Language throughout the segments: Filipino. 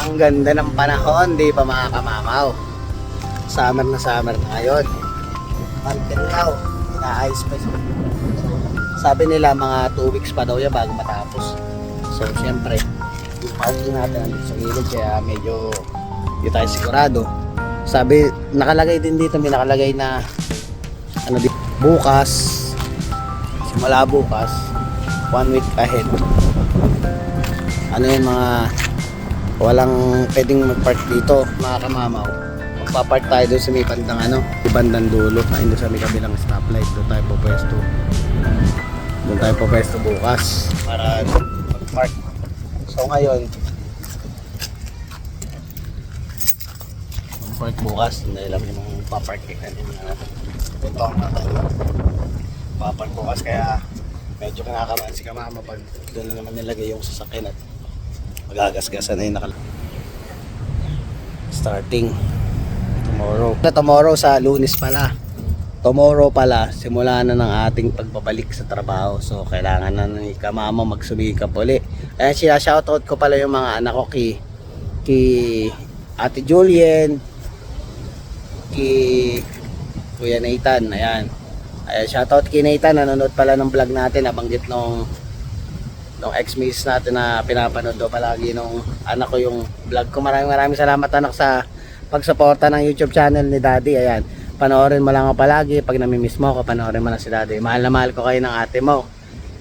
Ang ganda ng panahon, di ba mga kamamaw? Summer na ngayon. Until now, inaayos pa siya. Sabi nila mga 2 weeks pa daw yan bago matapos. So syempre, yung parking natin nandito sa gilid kaya medyo hindi tayo sigurado. Sabi, nakalagay din dito, may nakalagay na ano dito, bukas, simula bukas, 1 week ahead. Ano yung mga walang pwedeng mag-park dito mga kamamaw. Magpa-park tayo doon sa may bandang bandang dulo, doon sa may kabilang stoplight. Doon tayo po pwesto bukas para mag-park. So ngayon mag-park bukas, dahil lang yung pa-park ito ang pa-park bukas, kaya medyo kinakabahan si kamama pag doon na naman nilagay yung sasakyan at magagasgasan na yung starting tomorrow sa Lunes pala. Tomorrow pala simula na ng ating pagbabalik sa trabaho, so kailangan na ni kamama magsumikap uli. Kaya shoutout ko pala yung mga anak ko, kay Ate Julien, kay Kuya Nathan. Ayan, shoutout kay Nathan, nanonood pala ng vlog natin, nabanggit nung ex-miss natin na pinapanood daw palagi nung anak ko yung vlog ko. Maraming salamat anak sa pagsuporta ng YouTube channel ni Daddy. Ayan, panoorin mo lang ako palagi. Pag namimiss mo ako, panoorin mo lang si Daddy. Mahal na mahal ko kayo ng ate mo.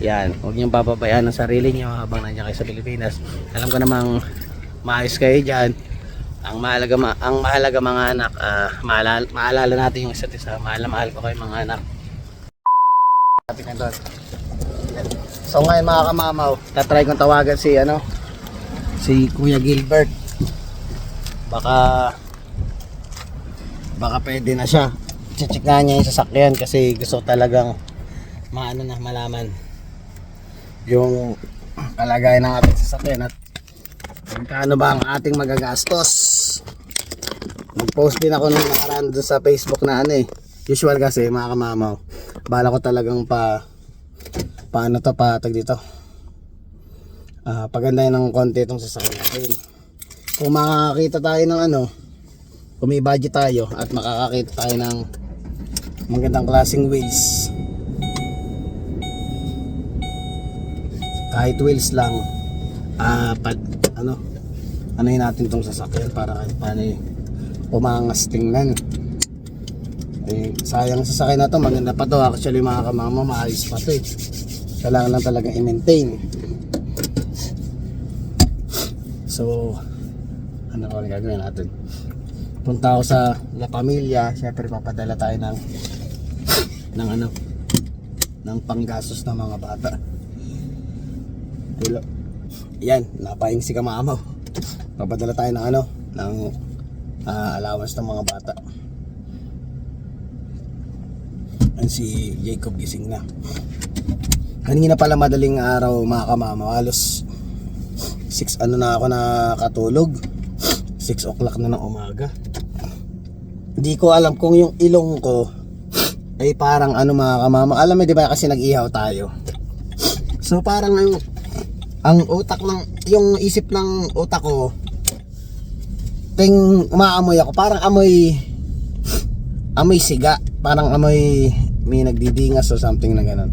Yan, huwag niyong papabayaan ang sarili niyo habang nandiyan kayo sa Pilipinas. Alam ko namang maayos kayo dyan. Ang mahalaga mga anak, maalala natin yung isa't isa. Mahal na mahal ko kayo mga anak. So ngayon mga kamamaw, tatry kong tawagan si Kuya Gilbert. Baka pwede na siya. Check na niya yung sasakyan kasi gusto talagang malaman yung kalagayan ng ating sasakyan at kano ba ang ating magagastos. Nag-post din ako nung nakaraan doon sa Facebook na usual kasi mga kamamaw, bala ko talagang pagandahin ng konti itong sasakyan natin. Kung makakakita tayo ng kung may budget tayo at makakakita tayo ng magandang klaseng wheels, kahit wheels lang, yun natin itong sasakyan para kahit paano umangas tingnan. Sayang sasakyan na to, maganda pa to actually mga kamama, maayos pa to kailangan lang talaga i-maintain. So ano ko gagawin natin, punta ako sa La Familia, syempre papadala tayo ng panggastos ng mga bata. Yan, napaing si kamamaw, papadala tayo ng allowance ng mga bata. Si Jacob gising na kanina pala, madaling araw mga kamama, halos 6 na ako nakatulog, 6 o'clock na ng umaga. Hindi ko alam kung yung ilong ko ay parang mga kamama, alam mo diba kasi nag-ihaw tayo, so parang ang utak yung isip ng utak ko umaamoy ako, parang amoy siga, parang amoy may nagdidingas o something na ganun.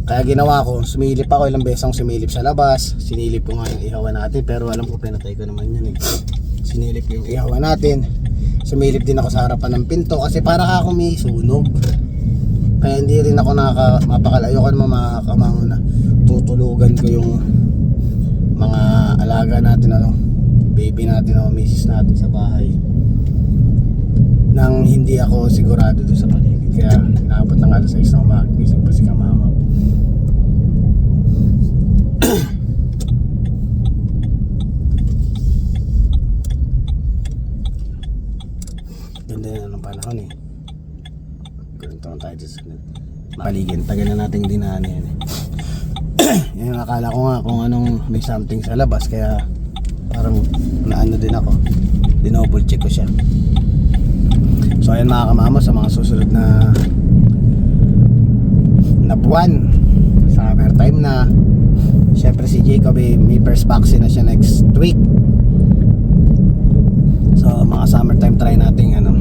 Kaya ginawa ko, sumilip ako, ilang beses akong sumilip sa labas. Sinilip ko nga yung ihawan natin, pero alam ko pinatay ko naman yun Sinilip ko yung ihawan natin. Sumilip din ako sa harapan ng pinto kasi para ako may sunog. Kaya hindi rin ako mapakalayo ko naman makakamamo na tutulugan ko yung mga alaga natin, baby natin, misis natin sa bahay, nang hindi ako sigurado doon sa paligid. Kaya inaabot ng alas 6 na umaga, gising pa si kamama. Ganda na ng panahon ganito lang tayo sa paligid. Tagal na nating dinaan yan Yan, akala ko nga kung anong may something sa labas, kaya parang din ako, dinoble check ko siya. So ayan mga kamama, sa mga susunod na buwan, summer time na, syempre si Jacob may first vaccine na siya next week. mga summertime try nating ano,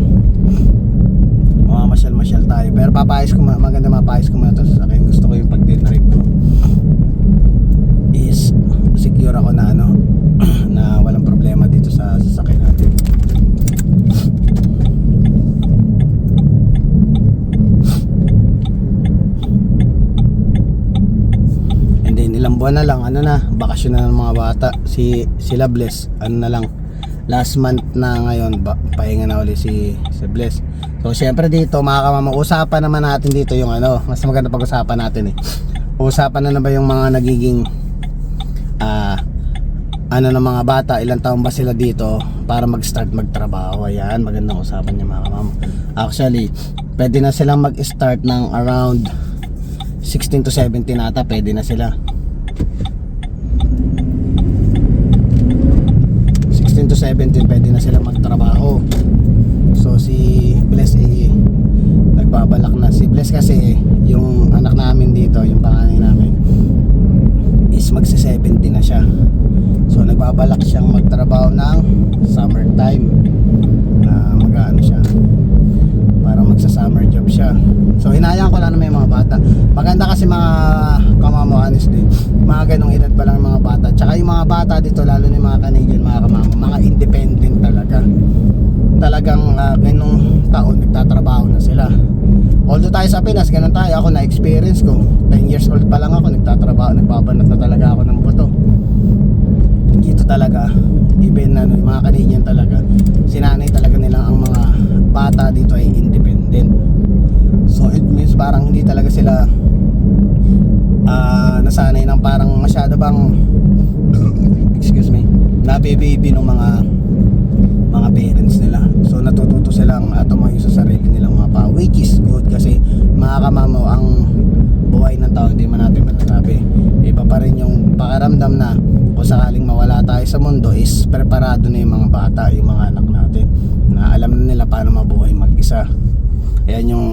mamasyal-masyal tayo. Pero papayos ko maganda mapayos ko muna ito sa akin. Gusto ko yung pag-trip ko is secure ako na ano na walang problema dito sa sasakyan natin. And then ilang buwan na lang ano na, bakasyon na ng mga bata. Sila Bless ano na lang, last month na ngayon pahinga na uli si Bless. So syempre dito mga kamama, usapan naman natin dito yung ano, mas maganda pag-usapan natin usapan na ba yung mga nagiging ano ng mga bata, ilang taon ba sila dito para mag-start magtrabaho. Ayan, magandang usapan niya mga kamama. Actually, pwede na silang mag-start ng around 16 to 17 ata, pwede na sila. 16 to 17 pwede na silang magtrabaho. So si Bless nagbabalak na. Si Bless kasi yung anak namin dito, yung panganay namin is magse-70 na siya. So nagbabalak siyang magtrabaho ng summertime na mag-ano siya, para magsa-summer job siya. So hinayaan ko lang na may mga bata. Maganda kasi mga kamamo, honestly, mga ganong edad pa lang mga bata. Tsaka yung mga bata dito, lalo na yung mga Canadian mga kamamo, mga independent talaga. Talagang ganong taon nagtatrabaho na sila. Although tayo sa Pinas, ganun tayo. Ako na experience ko, 10 years old pa lang ako nagtatrabaho, nagbabanat na talaga ako ng buto. Dito talaga, even ano, yung mga Canadian talaga, sinanay talaga nila ang mga bata dito ay independent. So it means parang hindi talaga sila nasanay ng parang masyado bang excuse me, nabibaby ng mga parents nila. So natututo silang tumayo sa sarili nilang mga pa, which is good kasi mga kamamo, ang buhay ng tao hindi man natin masasabi. Iba pa rin yung pakiramdam na kung sakaling mawala tayo sa mundo is preparado na yung mga bata, yung mga anak natin, na alam na nila paano mabuhay mag-isa. Ayan yung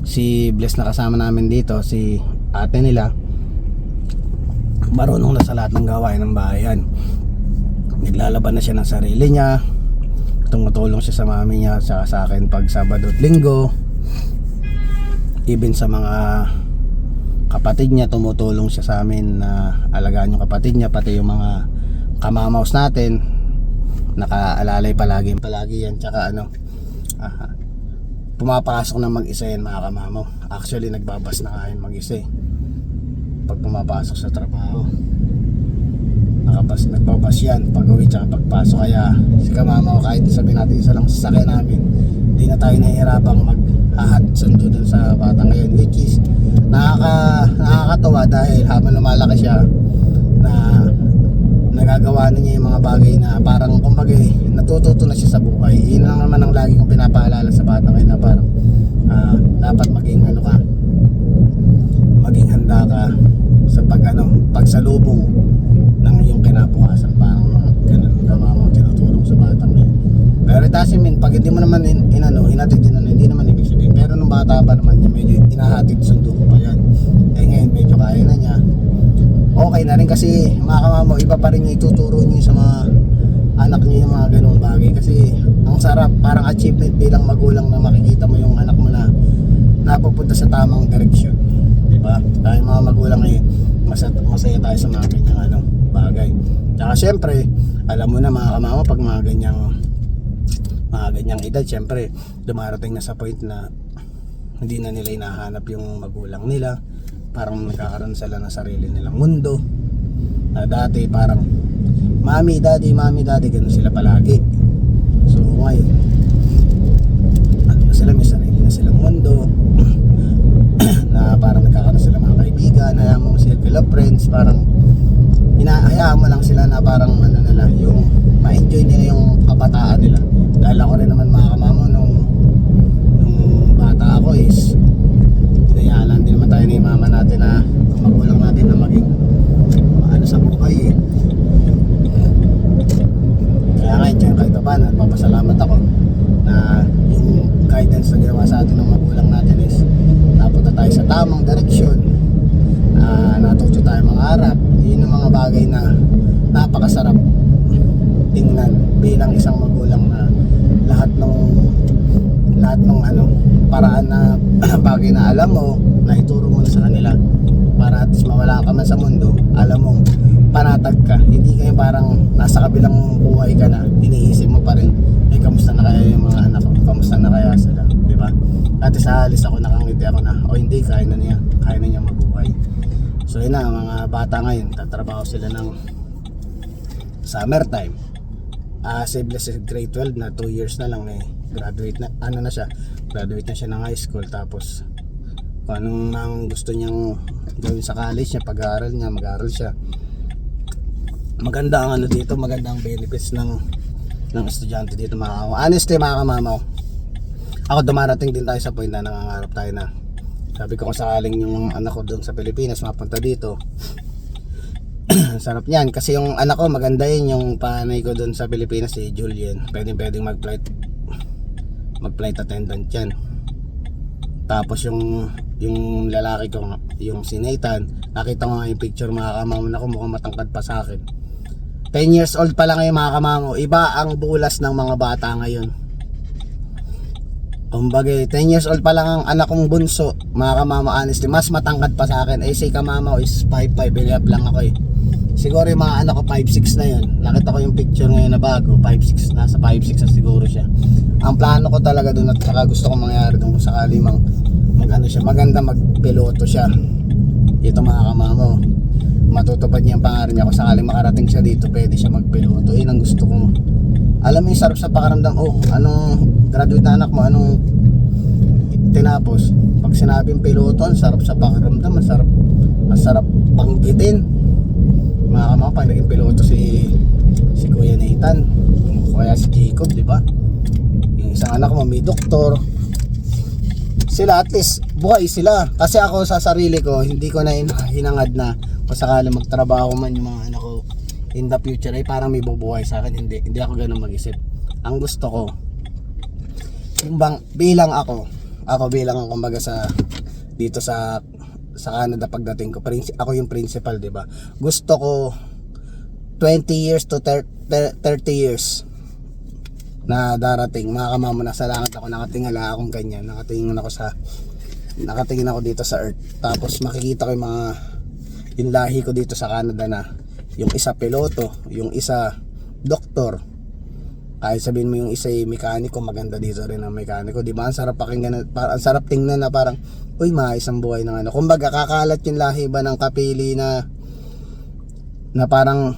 si Bless na kasama namin dito, si ate nila, marunong na sa lahat ng gawain ng bayan. Naglalaban na siya ng sarili niya, tumutulong siya sa mami niya, sa akin pag Sabado at Linggo. Even sa mga kapatid niya, tumutulong siya sa amin na alagaan yung kapatid niya, pati yung mga kamamaus natin, nakaalalay palagi yan. Tsaka ano, pumapasok na mag-isa yan mga kamamo. Actually nagbabas na kain mag-isa pag pumapasok sa trabaho. Nagbabas yan pag uwi tsaka pagpasok. Kaya si kamama, kahit sabihin natin isa lang sasakyan namin, hindi na tayo nahihirapang maghahatid sundo dun sa bata ngayon, which is nakakatawa dahil habang lumalaki siya na nagagawa na niya yung mga bagay na parang kumbaga natututo na siya sa buhay. Yun lang naman ang lagi kong pinapaalala sa bata ngayon, na parang dapat maging ano ka, maging handa ka sa pagsalubong ng iyong kinabukasan. Parang ganun kamamo tinutulong sa bata ngayon. Pero it doesn't mean pag hindi mo naman hinatid din, hindi naman ibig sabihin. Pero nung bata pa naman niya, medyo inahatid sundo ko pa yan. Ngayon medyo kaya na niya. Okay na rin kasi mga kamamo, iba pa rin yung ituturo niyo sa mga anak niyo yung mga ganung bagay. Kasi ang sarap, parang achievement bilang magulang na makikita mo yung anak mo na napupunta sa tamang direksyon. Diba? Tayo mga magulang masaya tayo sa mga ganyang bagay. Tsaka syempre, alam mo na mga kamamo, pag mga ganyang edad, syempre dumarating na sa point na hindi na nila hinahanap yung magulang nila. Parang nagkakaroon sila ng sarili nilang mundo. Dati parang mami, daddy, ganun sila palagi. So ngayon, sila may sarili na silang mundo na parang nagkakaroon sila mga kaibigan, hayaan mo circle of friends, parang hinahayaan mo lang sila na parang nila, yung ma-enjoy nila yung kabataan nila. Dahil ako rin naman mga kamamo, nung bata ako is hinayaan din naman tayo ni mama natin na magulang natin na maging sa buhay Kaya nga dyan kahit pa nagpapasalamat ako na yung guidance na ginawa sa atin ng magulang natin is napunta tayo sa tamang direksyon, natuto tayo mangarap. Yun ang mga bagay na napakasarap tingnan bilang isang magulang na bagay na alam mo, na ituro mo na sa kanila para at least mawala ka man sa mundo, alam mong panatag ka, hindi kayo parang nasa kabilang buhay ka na, iniisip mo pa rin, kamusta na kaya yung mga anak ko, kamusta na kaya sila, di ba? At sa alis ako, nakangiti ako na, hindi, kaya na niya mabuhay. So yun na, mga bata ngayon, tatrabaho sila ng summertime. Sibling sa grade 12 na 2 years na lang, graduate na, graduate na siya ng high school. Tapos kung anong nang gusto niyang gawin sa college niya, pag-aaral niya, mag-aaral siya. Maganda ang dito, maganda ang benefits ng estudyante dito, mga kamamaw. Honestly, mga kamamaw, ako dumarating din tayo sa point na nangangarap tayo na, sabi ko kung sakaling yung anak ko doon sa Pilipinas mapunta dito, sarap niyan kasi yung anak ko maganda yun, yung panay ko doon sa Pilipinas si Julian, pwedeng mag-flight attendant yan. Tapos yung lalaki ko, yung si Nathan, nakita ko nga yung picture, mga kamamaw, na ko mukhang matangkad pa sa akin. 10 years old pa lang ngayon, mga kamamo. Iba ang bulas ng mga bata ngayon. Kumbaga 10 years old pa lang ang anak kong bunso, mga kamamo, honestly mas matangkad pa sa akin. Si kamamo is 5'5", bilap lang ako Siguro yung mga anak ko 5'6" na yun. Nakita ko yung picture ngayon na bago, 5'6", nasa 5'6" na siguro siya. Ang plano ko talaga doon, at saka gusto kong mangyari doon kung sakali siya, maganda, magpiloto siya. Ito, mga kamamo, matutupad niya ang pangarap niya. Kung sakaling makarating siya dito, pwede siya magpiloto. Yun ang gusto kong, alam mo yung sarap sa pakaramdam, anong graduate na anak mo, anong tinapos. Pag sinabing piloto, ang sarap sa pakaramdam, ang sarap banggitin. Mga kamama, pag naging piloto si Kuya Nathan, kaya si Jacob, di ba? Yung isang anak mo may doktor, sila at least buhay sila. Kasi ako sa sarili ko, hindi ko na hinangad na kung sakali magtrabaho man yung mga anak ko in the future ay parang may bubuhay sa akin. Hindi ako ganun mag-isip. Ang gusto ko, yung bang bilang ako kumbaga dito sa Canada, pagdating ko, ako yung principal, di ba? Gusto ko 20 years to 30 years na darating, mga kamamo, nasa langit ako, nakatingala akong ganyan, nakatingin ako dito sa earth. Tapos makikita ko yung lahi ko dito sa Canada, na yung isa piloto, yung isa doktor, kahit sabihin mo yung isa ay mekaniko, maganda dito rin ang mekaniko, di ba? Ang sarap pakinggan, ang sarap tingnan na parang, maayos ang buhay ng ano. Kumbaga kakalat yung lahi ba ng kapili na parang,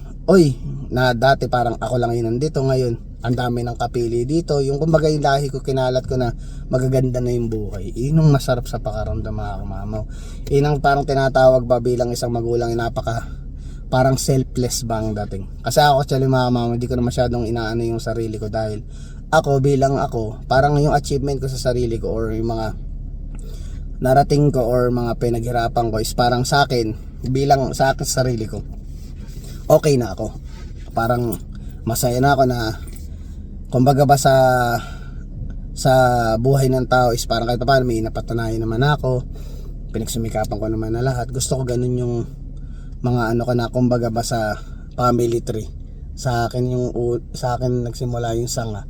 na dati parang ako lang yun nandito, ngayon ang dami ng kapili dito. Yung kumbaga yung lahi ko, kinalat ko na magaganda na yung buhay. Yun ang masarap sa pakaramdam, mga kamamaw. Yun ang parang tinatawag ba bilang isang magulang, parang selfless ba ang dating. Kasi ako actually, mga kamamaw, hindi ko na masyadong inaano yung sarili ko, dahil bilang ako, parang yung achievement ko sa sarili ko, or yung mga narating ko, or mga pinaghirapan ko, is parang sa akin, bilang sa akin sa sarili ko, okay na ako. Parang masaya na ako na, kumbaga ba sa buhay ng tao is parang kahit paano may napatunayan naman ako, pinagsumikapan ko naman na lahat. Gusto ko ganun yung mga ko na, kumbaga ba sa family tree. Sa akin nagsimula yung sanga,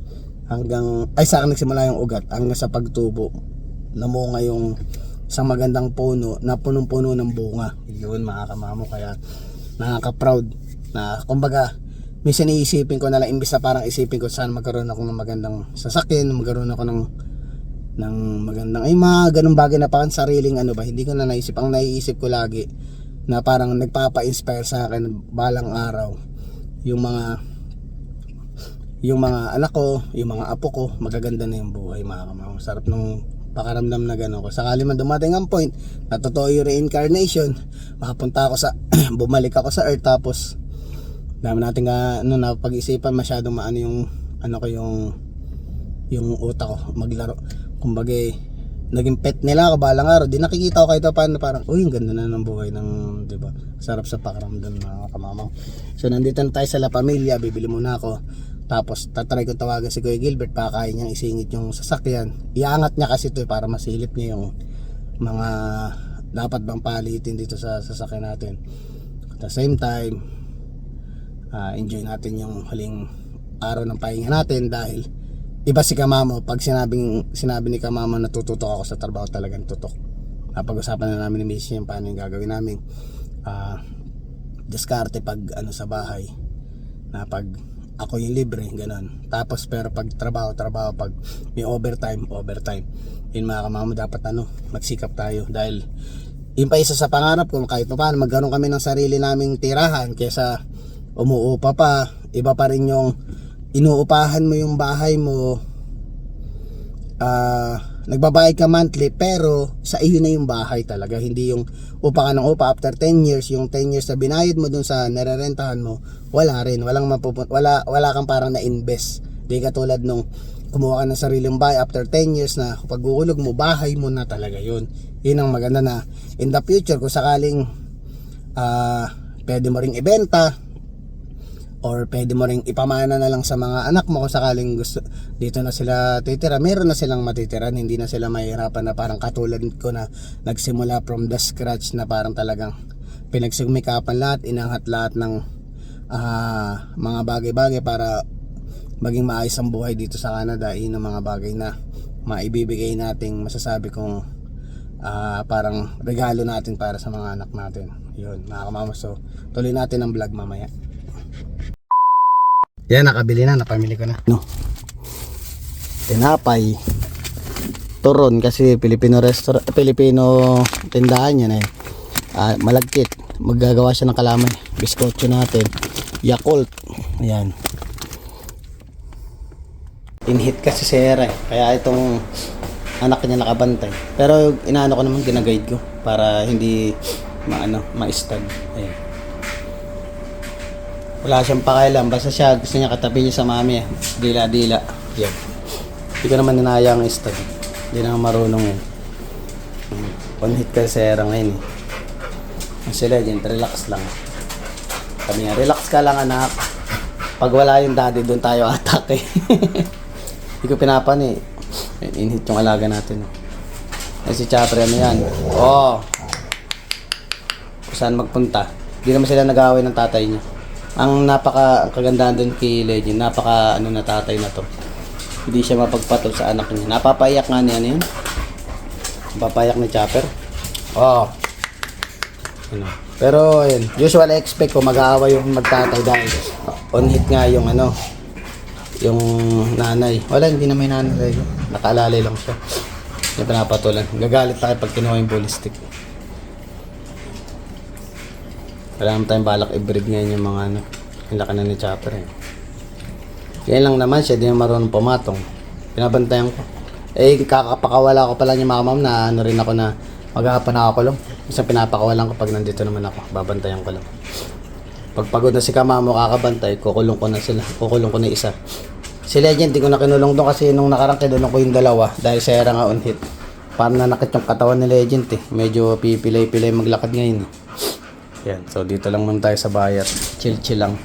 sa akin nagsimula yung ugat, hanggang sa pagtubo namunga yung isang magandang puno na punong-puno ng bunga. Yun, mga kamamo, kaya nakaka-proud na, kumbaga, minsan iisipin ko na lang, imbis na parang isipin ko saan magkaroon ako ng magandang sasakyan, magkaroon ako ng magandang, mga ganung bagay na parang sariling hindi ko na naisip. Ang naiisip ko lagi na parang nagpapa-inspire sa akin balang araw, yung mga anak ko, yung mga apo ko, magaganda na yung buhay, mga kamamo. Sarap nung pakaramdam na gano'n. Kung sakali man dumating ang point na totoo yung reincarnation, makapunta ako bumalik ako sa earth, tapos dami natin na pag-isipan, masyadong maano yung utak ko maglaro. Kumbaga naging pet nila ako balang araw, di nakikita ko kahit paano, parang ang ganda na ng buhay ng, diba? Sarap sa pakaramdam, mga kamamaw. So nandito na tayo sa La Familia, bibili muna ako. Tapos tatry ko tawagan si Kuya Gilbert, kaya niyang isingit yung sasakyan. Iangat niya kasi ito para masilip niya yung mga dapat bang palitin dito sa sasakyan natin. At the same time, enjoy natin yung huling araw ng pahinga natin, dahil iba si Kamamo. Pag sinabi ni Kamamo na tututok ako sa trabaho, talagang tutok. napag-usapan na namin ni Miss yung paano yung gagawin namin diskarte pag ano sa bahay, na pag ako yung libre, ganun. Tapos pero pag trabaho, pag may overtime, yun mga kamamo, dapat ano, magsikap tayo, dahil yun pa isa sa pangarap ko, kahit pa paano magkaroon kami ng sarili naming tirahan kesa umuupa pa. Iba pa rin yung inuupahan mo yung bahay mo, nagbabayad ka monthly pero sa iyo na yung bahay talaga, hindi yung upa ka ng upa after 10 years, yung 10 years na binayad mo dun sa nirerentahan mo, wala rin, wala kang parang na-invest. Di katulad nung kumuha ka ng sariling bahay after 10 years na pag uulog mo, bahay mo na talaga yun. Yun ang maganda, na in the future kung sakaling pwede mo ring ibenta or pwede mo ring ipamana na lang sa mga anak mo kung sakaling gusto dito na sila titira, meron na silang matitiran, hindi na sila mahirapan na parang katulad ko na nagsimula from the scratch, na parang talagang pinagsumikapan lahat, inangat lahat ng mga bagay-bagay para maging maayos ang buhay dito sa Canada. Yun ang mga bagay na maibibigay nating masasabi kong parang regalo natin para sa mga anak natin. Yun mga kamama, so tuloy natin ang vlog mamaya. Yan, nakabili na, napamili ko na. No. Tinapay. Turon kasi Filipino tindahan yan eh. Malagkit. Maggagawa siya ng kalamay. Biskotso natin. Yakult. Ayan. Inhit kasi si Hera eh. Kaya itong anak niya nakabantay. Pero inaano ko naman, ginaguide ko para hindi ma-stag. Ayan. Wala siyang pakialam, basta siya gusto niya katabi niya sa mami eh. Dila-dila. Yan. Hindi ko naman ninayang istag. Hindi na marunong eh. On-hit ka sa era ngayon eh. Ang sila dyan, relax lang. Sabi niya, relax ka lang anak. Pag wala yung daddy, doon tayo attack eh. Hindi ko pinapan eh. In-hit yung alaga natin. Ay si Chapre, ano yan? Oh. Kung saan magpunta. Hindi naman sila nag-aaway ng tatay niya. Ang kagandahan dun kay Legend, na tatay na to. Hindi siya mapagpatol sa anak niya. Napapaiyak nga niya yun. Napapaiyak ni Chopper. Oh. Pero ayun, usually expect ko mag-aaway yung magtatay dahil on hit nga yung yung nanay. Wala, hindi na may nanay. Nakaalalay lang siya. Yung pinapatulan. Gagalit na kapag kinuha yung bully stick. Wala naman tayong balak i-breed ngayon yung mga yung laki na ni Chopper eh. Yan lang naman siya, di na marunong pumatong. Pinabantayan ko. Eh, kakapakawala ko pala niya mga ma'am na rin ako na maghahapan ako lang. Kasi pinapakawalan ko pag nandito naman ako. Babantayan ko lang. Pag pagod na si kamamo kakabantay, kukulong ko na sila. Kukulong ko na isa. Si Legend, di ko na kinulong doon kasi nung nakarang kinulong ko yung dalawa dahil sa era nga on hit. Parang nanakit yung katawan ni Legend eh. Medyo pipilay-pilay maglakad ngayon eh. Yan, so dito lang muna tayo sa bayan. Chill lang.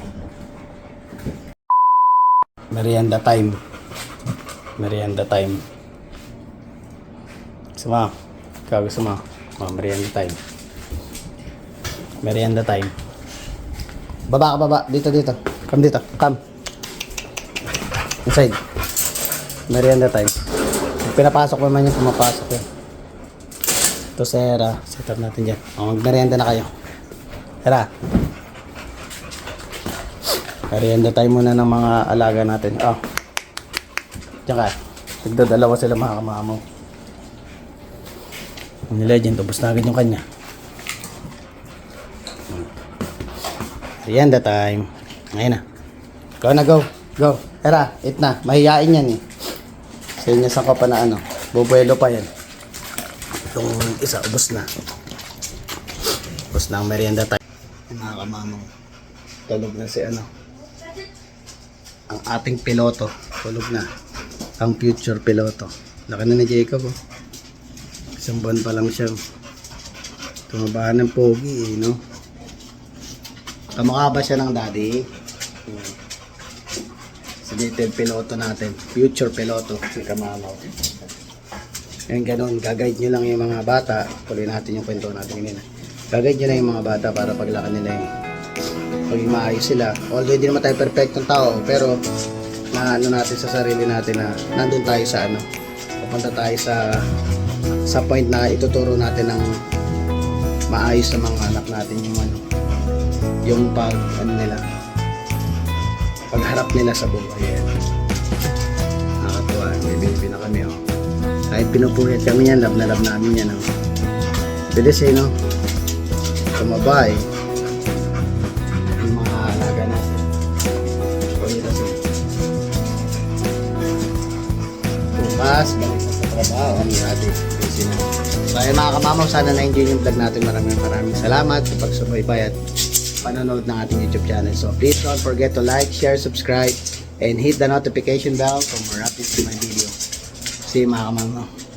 Merienda time. Gusto mo? Ikaw gusto mo? Merienda time. Baba ka, baba. Dito. Come dito. Come. Inside. Merienda time. Pinapasok naman yung pumapasok yun. Ito sa Hera. Set up natin dyan. Mag-merienda na kayo. Tara. Merienda tayo muna ng mga alaga natin. Oh. Diyan ka. Nagdadalawa sila mga kamamo. Ang Legend, ubos na agad yung kanya. Merienda time. Ngayon na. Go na, go. Go. Tara, eat na. Mahihain yan eh. Sa inyo sa pa na bubuelo pa yan. Itong isa, ubos na. Ubos na ang merienda time. Mga kamamong, tulog na si ang ating piloto, tulog na ang future piloto. Laki na ni Jacob oh. Isang buwan pa lang siya, tumabahan ng pogi eh, no? Kamukha ba siya ng daddy? Si little piloto natin, future piloto si kamamaw. Ngayon ganun, gagayad nyo lang yung mga bata. Tuloy natin yung kwento natin ngayon. Gagawin nyo na yung mga bata para paglaki nila yung paging maayos sila. Although hindi naman tayo perfectong tao, pero na natin sa sarili natin na nandun tayo sa pupunta tayo sa sa point na ituturo natin ng maayos sa mga anak natin yung pagharap nila sa buhay. Yan. Nakakatuwa, may binibina kami kahit pinupuhit kami yan, love na love namin yan bilis no, tumaba yung mga alaga natin. Bukas, balik sa trabaho ang natin. So ayun mga kamamaw, sana na-enjoy yung vlog natin. Maraming salamat sa pagsubaybay at panonood ng ating YouTube channel. So please don't forget to like, share, subscribe, and hit the notification bell for more updates to my video. See you mga kamamaw.